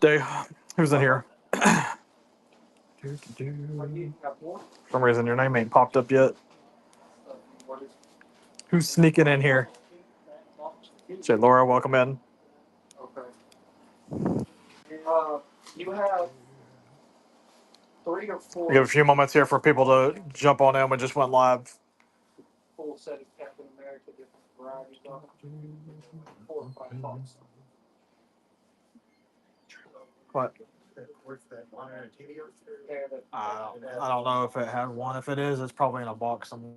Day. Who's in here? For some reason, your name ain't popped up yet. Who's sneaking in here? Say, Laura, welcome in. We have a few moments here for people to jump on in. We just went live. What? I don't know if it had one. If it is, it's probably in a box somewhere.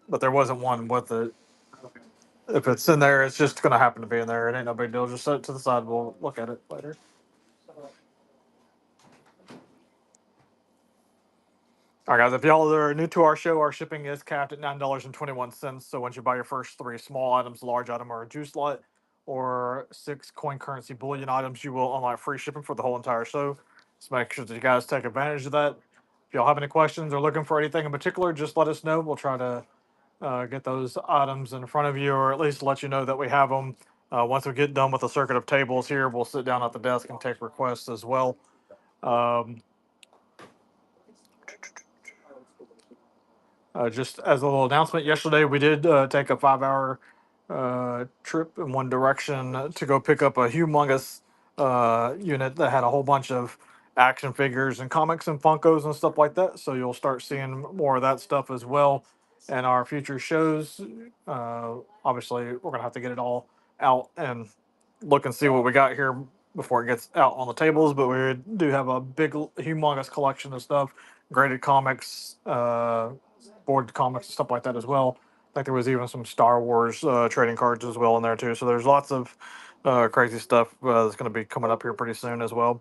But there wasn't one with it. If it's in there, it's just going to happen to be in there. It ain't no big deal. Just set it to the side. We'll look at it later. All right, guys, if y'all are new to our show, our shipping is capped at $9.21. So once you buy your first 3 small items, a large item, or a juice lot, or 6 coin currency bullion items, you will unlock free shipping for the whole entire show. So make sure that you guys take advantage of that. If y'all have any questions or looking for anything in particular, just let us know. We'll try to get those items in front of you, or at least let you know that we have them. Once we get done with the circuit of tables here, we'll sit down at the desk and take requests as well. Just as a little announcement, yesterday we did take a 5-hour trip in one direction to go pick up a humongous unit that had a whole bunch of action figures and comics and Funkos and stuff like that. So you'll start seeing more of that stuff as well in our future shows. Obviously, we're going to have to get it all out and look and see what we got here before it gets out on the tables. But we do have a big, humongous collection of stuff, graded comics, board comics and stuff like that as well. I think there was even some Star Wars trading cards as well in there too. So there's lots of crazy stuff that's going to be coming up here pretty soon as well.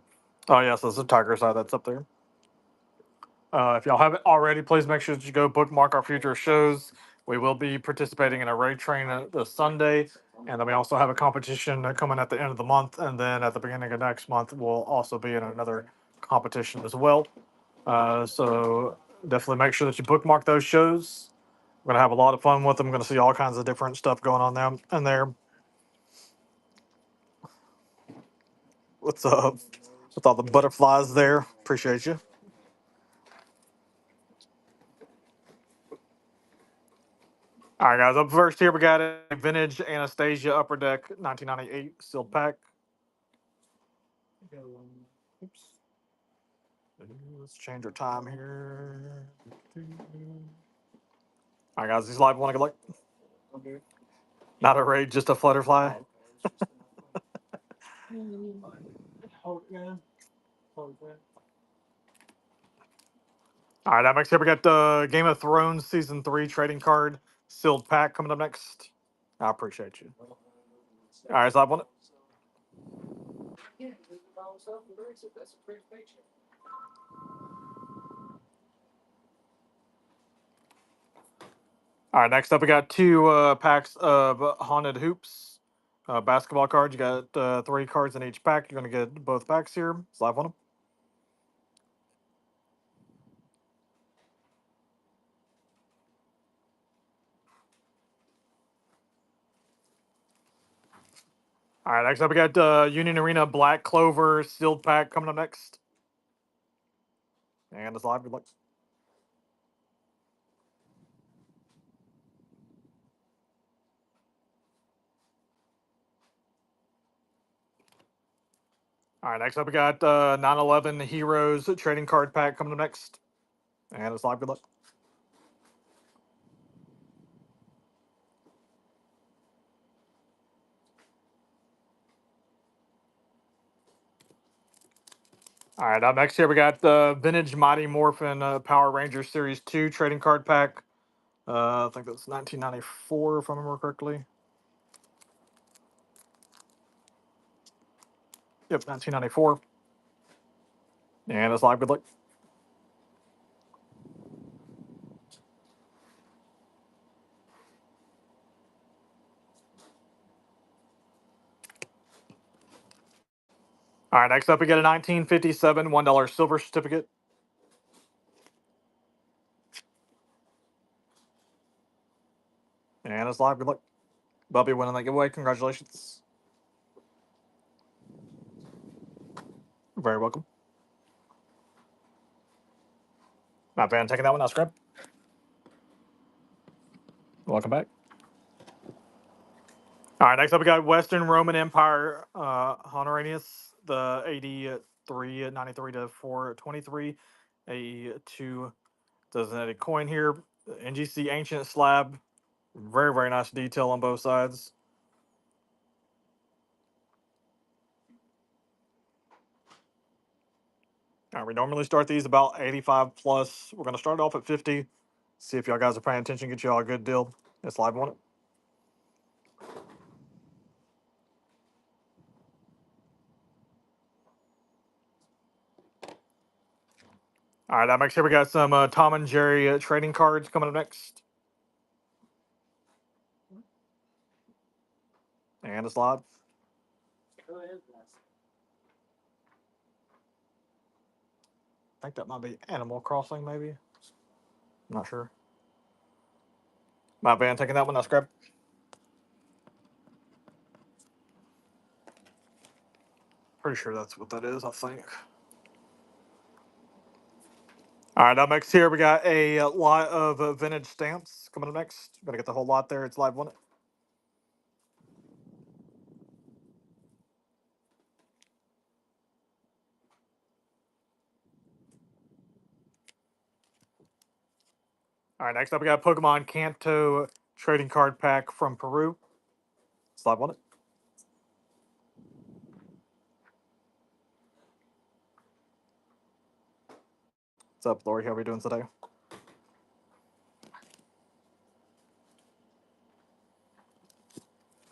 Oh yes, there's the Tiger's Eye that's up there. If y'all haven't already, please make sure that you go bookmark our future shows. We will be participating in a raid train this Sunday, and then we also have a competition coming at the end of the month, and then at the beginning of next month, we'll also be in another competition as well. So definitely make sure that you bookmark those shows. We're gonna have a lot of fun with them. We're gonna see all kinds of different stuff going on there. And there, what's up with all the butterflies there? Appreciate you. All right, guys. Up first here, we got a vintage Anastasia Upper Deck 1998 sealed pack. Oops. Let's change our time here. All right, guys. These live want to go like not a raid, just a flutterfly. All right, that makes here we got Game of Thrones season 3 trading card sealed pack coming up next. I appreciate you. All right, so I want. All right, next up we got 2 packs of Haunted Hoops basketball cards. You got 3 cards in each pack. You're gonna get both packs here. Slap on them. All right, next up we got Union Arena Black Clover sealed pack coming up next. And it's live. Good luck. All right, next up we got 9/11 Heroes trading card pack coming up next. And it's live. Good luck. All right, up next here we got the Vintage Mighty Morphin Power Rangers Series 2 trading card pack. I think that's 1994 if I remember correctly. Yep, 1994. And it's live. Good luck. All right, next up we get a 1957 $1 silver certificate. And it's live. Good luck. Bubby winning that giveaway. Congratulations. Very welcome. Not bad. Taking that one. I'll scrap. Welcome back. All right, next up we got Western Roman Empire Honorius, the 8393 to 423, a 2 designated coin here. NGC Ancient Slab, very, very nice detail on both sides. All right, we normally start these about 85 plus. We're going to start off at 50. See if y'all guys are paying attention, get y'all a good deal. It's live on it. All right, that makes sure we got some Tom and Jerry trading cards coming up next. And it's live. I think that might be Animal Crossing, maybe. I'm not sure. My band taking that one. That's grab. Pretty sure that's what that is, I think. All right, up next here, we got a lot of vintage stamps coming up next. Gotta get the whole lot there. It's live on it. All right, next up, we got Pokemon Kanto trading card pack from Peru. It's live on it. What's up, Lori? How are we doing today?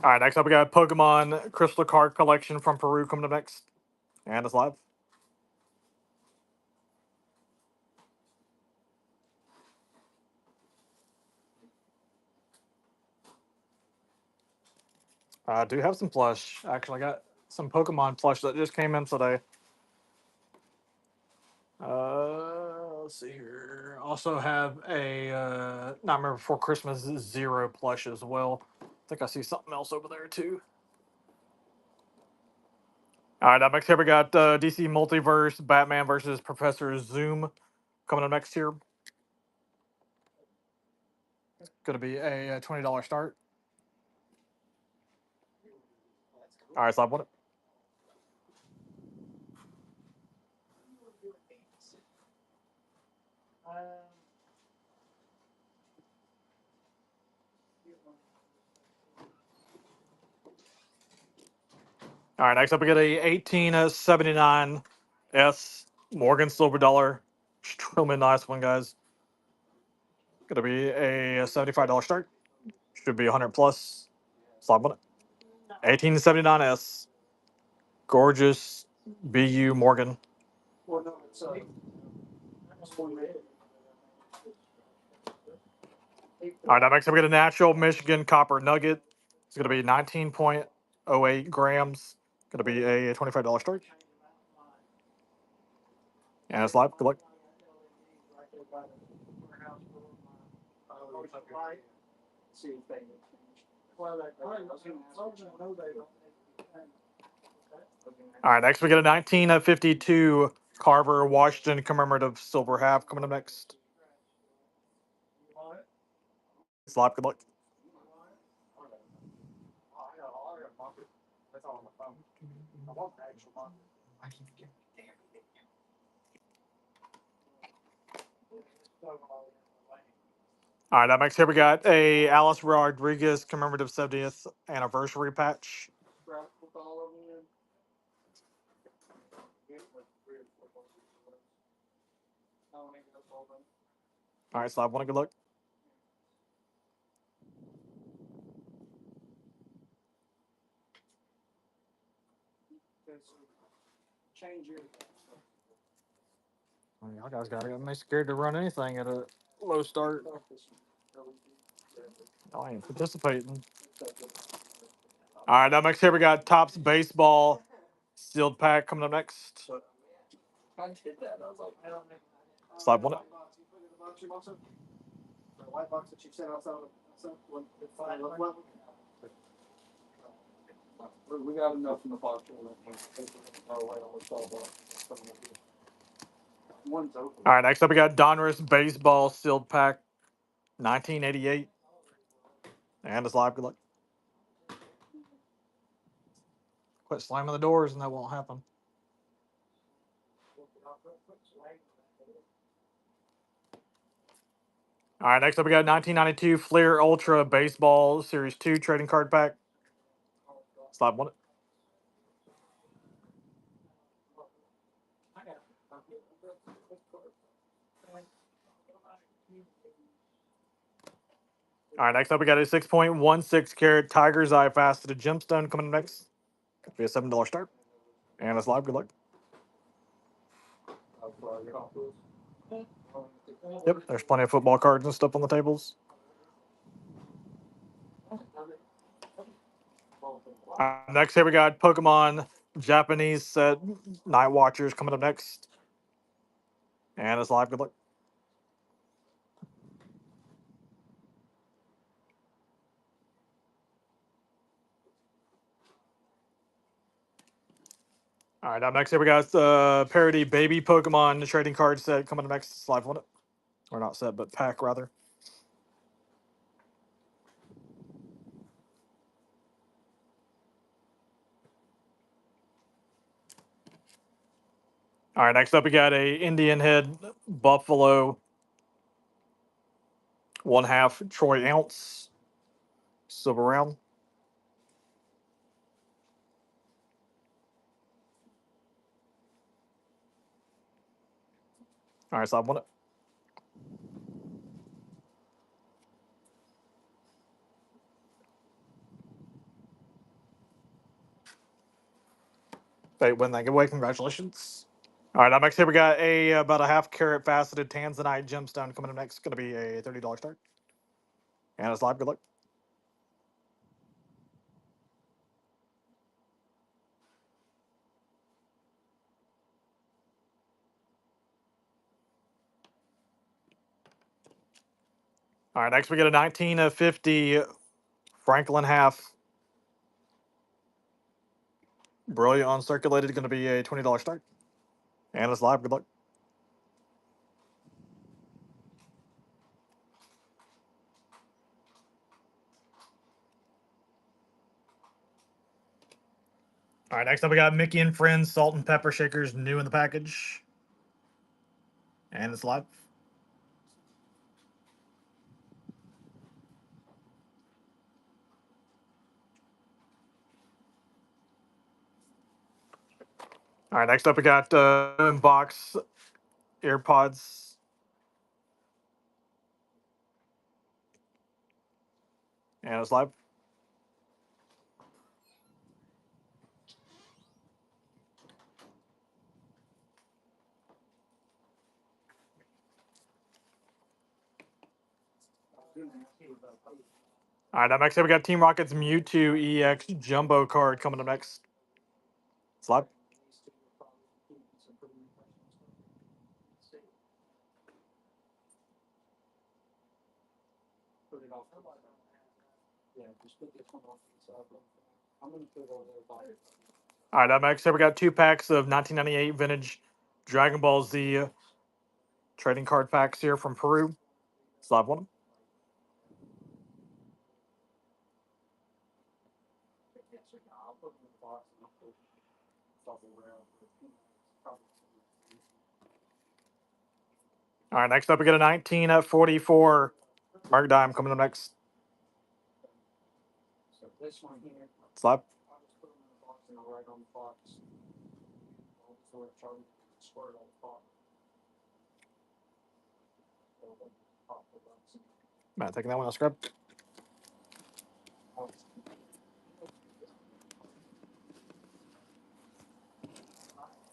All right, next up, we got Pokemon Crystal Card Collection from Peru coming up next. And it's live. I do have some plush. Actually, I got some Pokemon plush that just came in today. Let's see here. Also have a Nightmare Before Christmas Zero plush as well. I think I see something else over there too. All right, up next here we got DC Multiverse Batman versus Professor Zoom coming up next here. Going to be a $20 start. All right, so I want it. All right, next up we get a 1879 S Morgan Silver Dollar. Extremely nice one, guys. Going to be a $75 start. Should be 100 plus. So I want it. 1879S. Gorgeous BU Morgan. All right, now next up we get a natural Michigan copper nugget. It's going to be 19.08 grams. Going to be a $25 start. And it's live. Good luck. All right, next we get a 1952 Carver Washington commemorative silver half coming up next. It's live. Good luck. All right, up next here we got a Alice Rodriguez commemorative 70th anniversary patch. All right, Slab, one good luck. Oh, y'all guys got me scared to run anything at a low start. I ain't participating. All right, up next here we got Topps Baseball sealed pack coming up next. Slide one. We got enough in the box. All right, next up we got Donruss Baseball Sealed Pack 1988. And it's live. Good luck. Quit slamming the doors and that won't happen. All right, next up we got 1992 Fleer Ultra Baseball Series 2 Trading Card Pack. Slide one. All right, next up we got a 6.16 carat Tiger's Eye faceted gemstone coming next. Could be a $7 start. And it's live. Good luck. Yep, there's plenty of football cards and stuff on the tables. Next here we got Pokemon Japanese set Night Watchers coming up next. And it's live. Good luck. All right, up next here we got parody baby Pokemon trading card set coming up next. It's live one. Or not set, but pack rather. All right, next up we got a Indian Head Buffalo 1/2 troy ounce silver round. All right, so I want it. They win that giveaway. Congratulations. All right, up next here we got a about a 1/2 carat faceted Tanzanite gemstone coming up next. Going to be a $30 start. And it's live. Good luck. All right, next we get a 1950 Franklin half brilliant uncirculated. Going to be a $20 start. And it's live. Good luck. All right, next up we got Mickey and Friends Salt and Pepper Shakers new in the package. And it's live. All right, next up we got box AirPods. And it's live. All right, up next we got Team Rocket's Mewtwo EX Jumbo card coming up next. It's live. All right, up next we got 2 packs of 1998 vintage Dragon Ball Z trading card packs here from Peru. It's live one. All right, next up we got a 1944 Mark Dime coming up next. It's live. Matt taking that one. I'll scrub.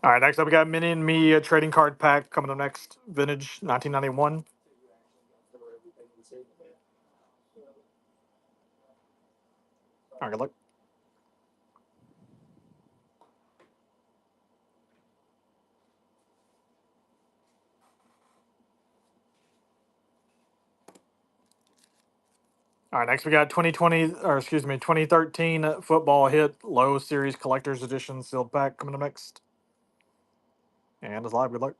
All right, next up we got Mini and Me trading card pack coming up next. Vintage 1991. All right, good luck. All right, next we got 2013 football hit low series collector's edition sealed pack coming up next. And it's live. Good luck.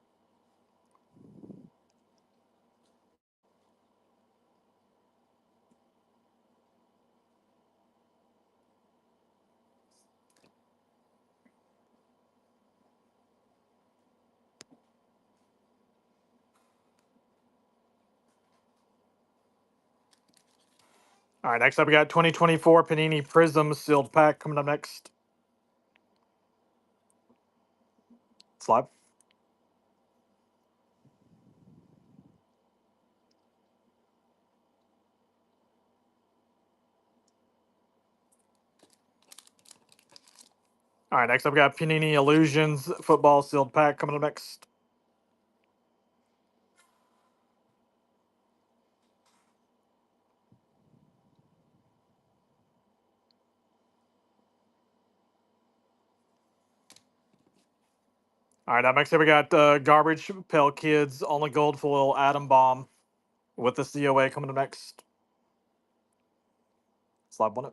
All right, next up we got 2024 Panini Prism sealed pack coming up next. Slide. All right, next up we got Panini Illusions football sealed pack coming up next. All right, up next up we got Garbage Pail Kids only gold foil Atom Bomb with the COA coming up next. Slide on it.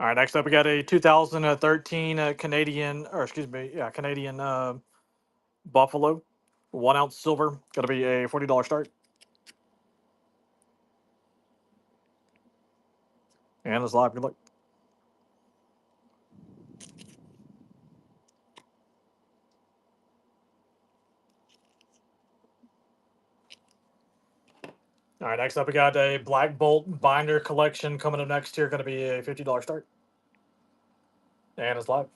All right, next up we got a 2013 Canadian, or excuse me, yeah, Canadian Buffalo, 1 ounce silver. Going to be a $40 start. And it's live. Good luck. All right, next up we got a Black Bolt binder collection coming up next here. Going to be a $50 start. And it's live.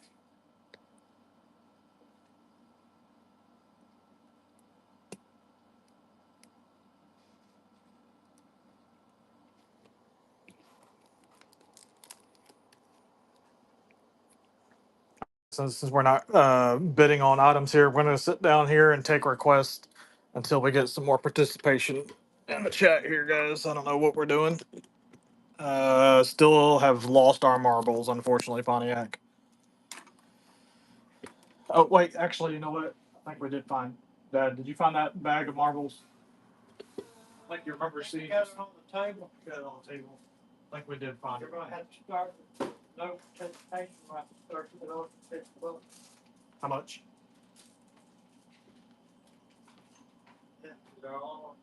Since we're not bidding on items here, we're going to sit down here and take requests until we get some more participation in the chat here, guys. I don't know what we're doing. Still have lost our marbles, unfortunately, Pontiac. Oh, wait, actually, you know what? I think we did find. Dad, did you find that bag of marbles? Like you remember seeing? Got it on the table. Got it on the table. I think we did find it. You're going to have to start with no participation. We'll have to start with it on. How much? Yeah, they're all.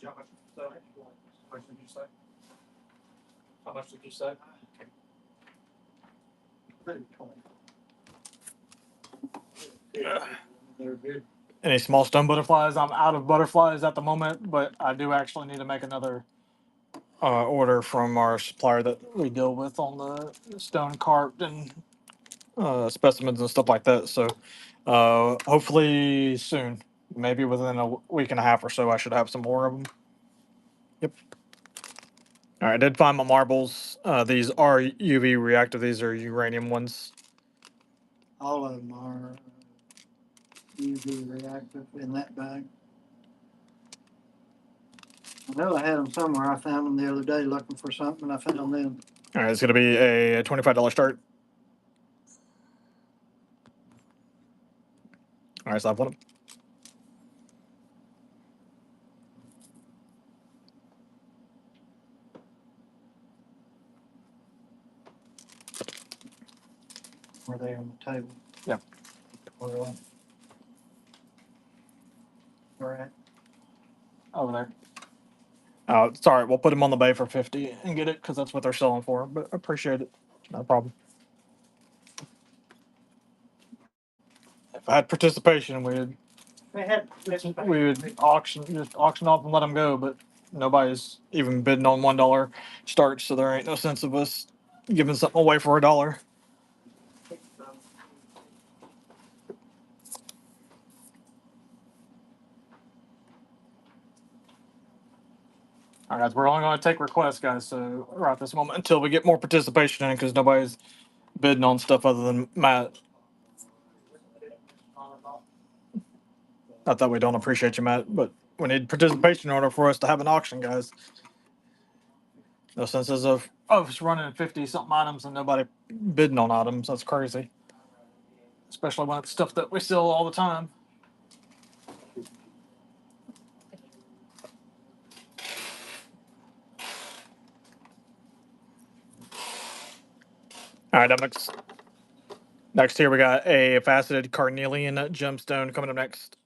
How much did you say? How much did you say? Yeah. Any small stone butterflies? I'm out of butterflies at the moment, but I do actually need to make another order from our supplier that we deal with on the stone carved and specimens and stuff like that. So hopefully soon, maybe within a week and a half or so, I should have some more of them. Yep. All right, I did find my marbles. These are UV reactive. These are uranium ones. All of them are UV reactive in that bag. I know I had them somewhere. I found them the other day looking for something. I found them. All right, it's going to be a $25 start. All right, so I've won them. Were they on the table? Yeah. Where at? Over there. Sorry, we'll put them on the bay for 50 and get it because that's what they're selling for. But I appreciate it. No problem. If I had participation, we would auction off and let them go. But nobody's even bidding on $1 starts, so there ain't no sense of us giving something away for $1. All right, guys, we're only going to take requests, guys. So right at this moment until we get more participation in it, because nobody's bidding on stuff other than Matt. Not that we don't appreciate you, Matt, but we need participation in order for us to have an auction, guys. No senses of us running 50 something items and nobody bidding on items. That's crazy. Especially when it's stuff that we sell all the time. All right, next here we got a faceted carnelian gemstone coming up next.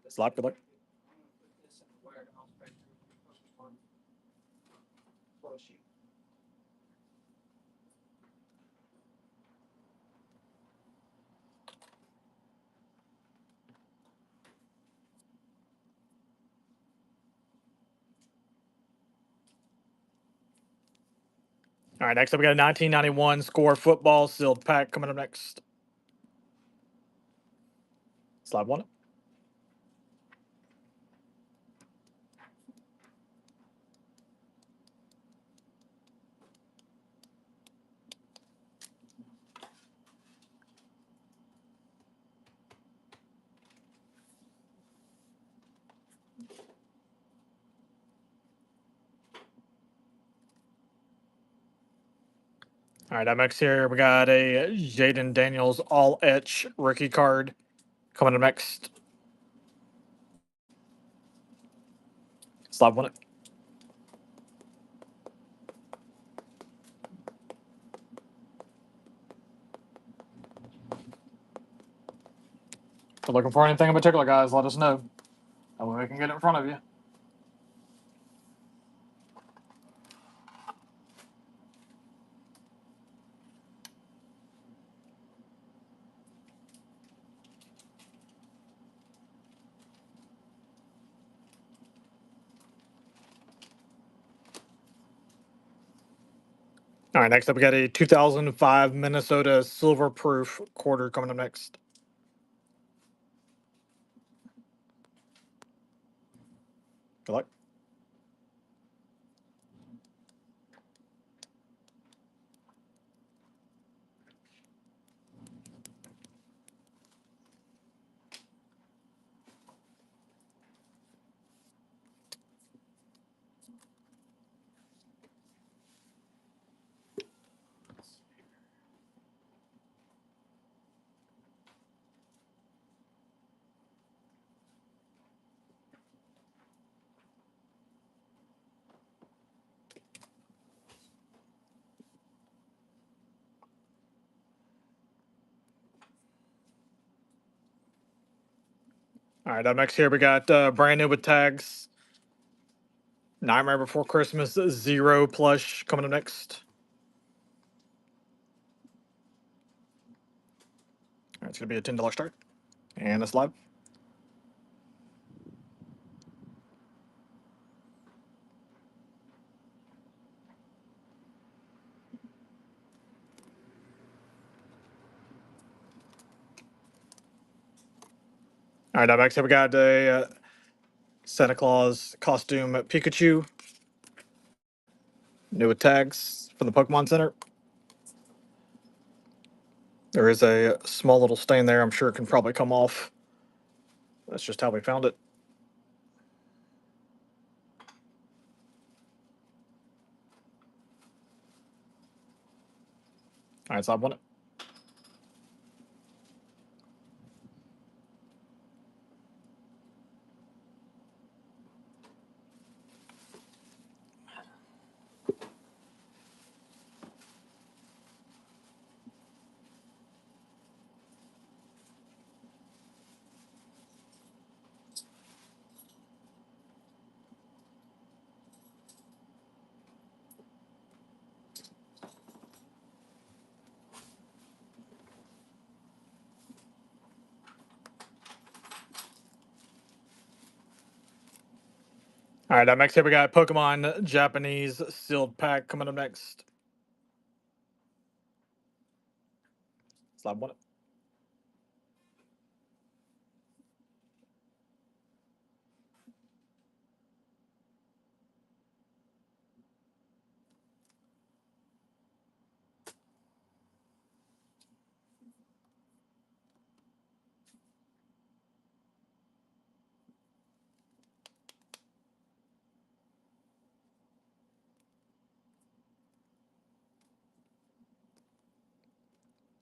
Slap, good luck. All right, next up we got a 1991 Score football sealed pack coming up next. Slide one. All right, up next here we got a Jaden Daniels all etch rookie card coming up next. Slide one. If you're looking for anything in particular, guys, let us know. That way we can get it in front of you. All right, next up we got a 2005 Minnesota silver proof quarter coming up next. Good luck. All right, up next here we got brand new with tags. Nightmare Before Christmas Zero plush coming up next. All right, it's gonna be a $10 start and a slide. All right, up next here we got a Santa Claus costume Pikachu. New with tags from the Pokemon Center. There is a small little stain there. I'm sure it can probably come off. That's just how we found it. All right, slide one. All right, up next here we got Pokemon Japanese sealed pack coming up next. Slide one.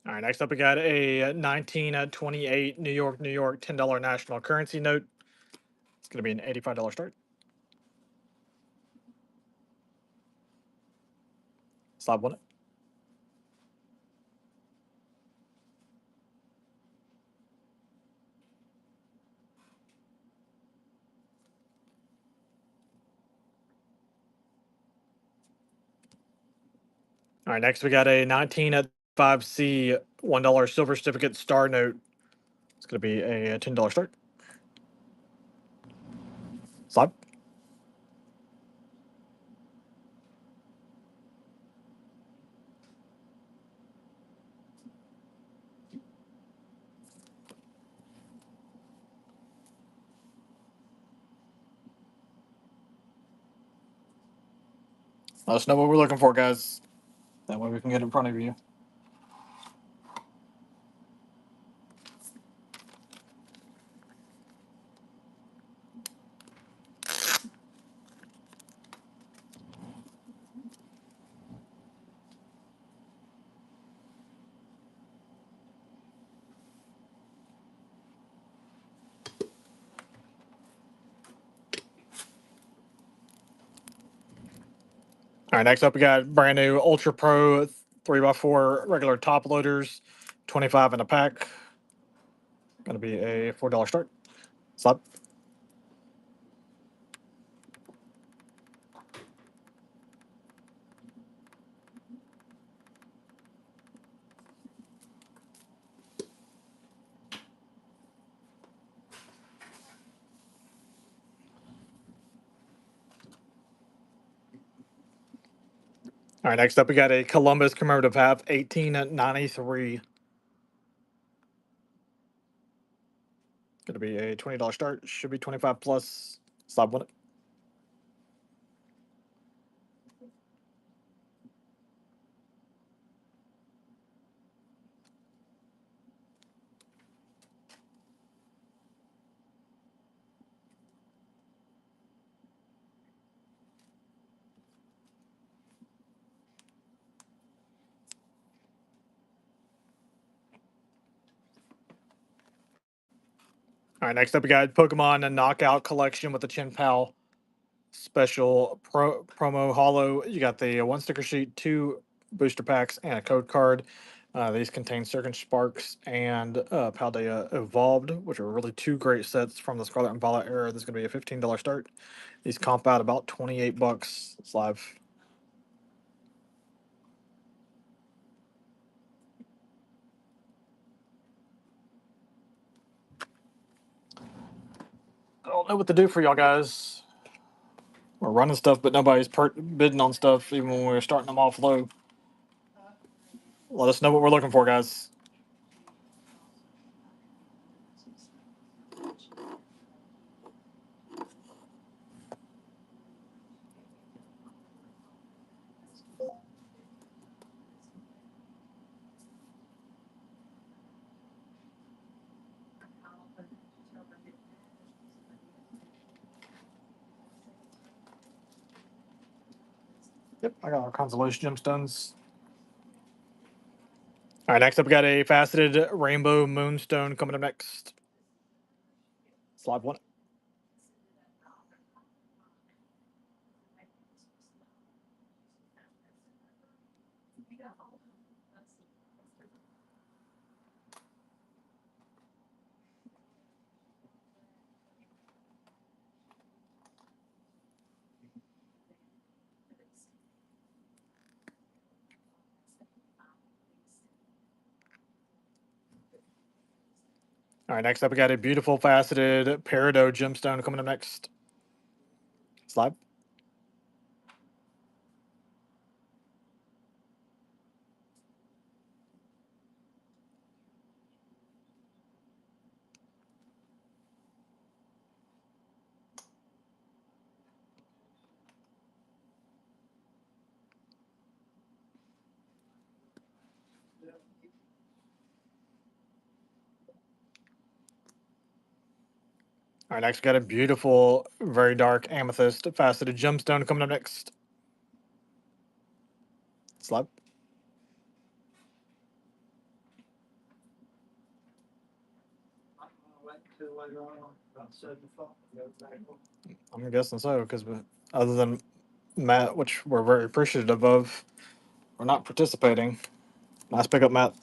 All right, next up we got a 1928 New York $10 national currency note. It's going to be an $85 start. Slide one. All right, next we got a 1905C $1 silver certificate star note. It's going to be a $10 start. Slide. Let us know what we're looking for, guys. That way we can get in front of you. All right, next up we got brand new Ultra Pro 3x4 regular top loaders, 25 in a pack. Gonna be a $4 start. Slap. All right, next up we got a Columbus commemorative half, 1893. Gonna be a $20 start. Should be 25 plus. Slap with it. All right, next up we got Pokemon and Knockout Collection with the Chin Pal special promo holo. You got the one sticker sheet, two booster packs, and a code card. These contain Surgeon Sparks and Paldea Evolved, which are really two great sets from the Scarlet and Violet era. This is going to be a $15 start. These comp out about 28 bucks. It's live. I don't know what to do for y'all guys. We're running stuff, but nobody's bidding on stuff, even when we're starting them off low. Let us know what we're looking for, guys. Yep, I got our consolation gemstones. All right, next up we got a faceted rainbow moonstone coming up next. Slide one. All right, next up we got a beautiful faceted peridot gemstone coming up next. Slide. All right, next we got a beautiful, very dark amethyst faceted gemstone coming up next. Slide. I'm guessing so, because other than Matt, which we're very appreciative of, we're not participating. Nice pickup, Matt.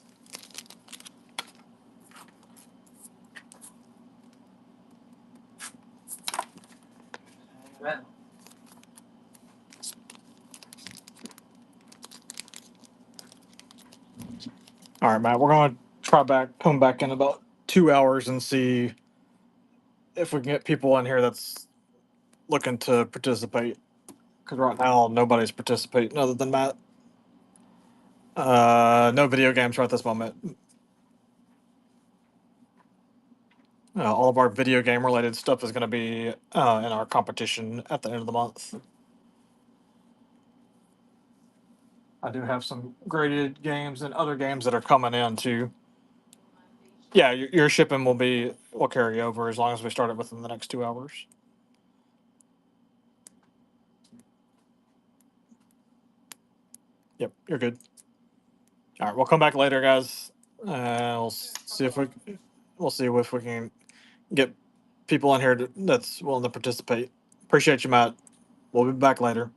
All right, Matt, we're going to come back in about 2 hours and see if we can get people in here that's looking to participate. Because right now, nobody's participating other than Matt. No video games right this moment. All of our video game related stuff is going to be in our competition at the end of the month. I do have some graded games and other games that are coming in too. Yeah, your shipping will carry over as long as we start it within the next 2 hours. Yep, you're good. All right, we'll come back later, guys. See if we'll see if we can get people in here that's willing to participate. Appreciate you, Matt. We'll be back later.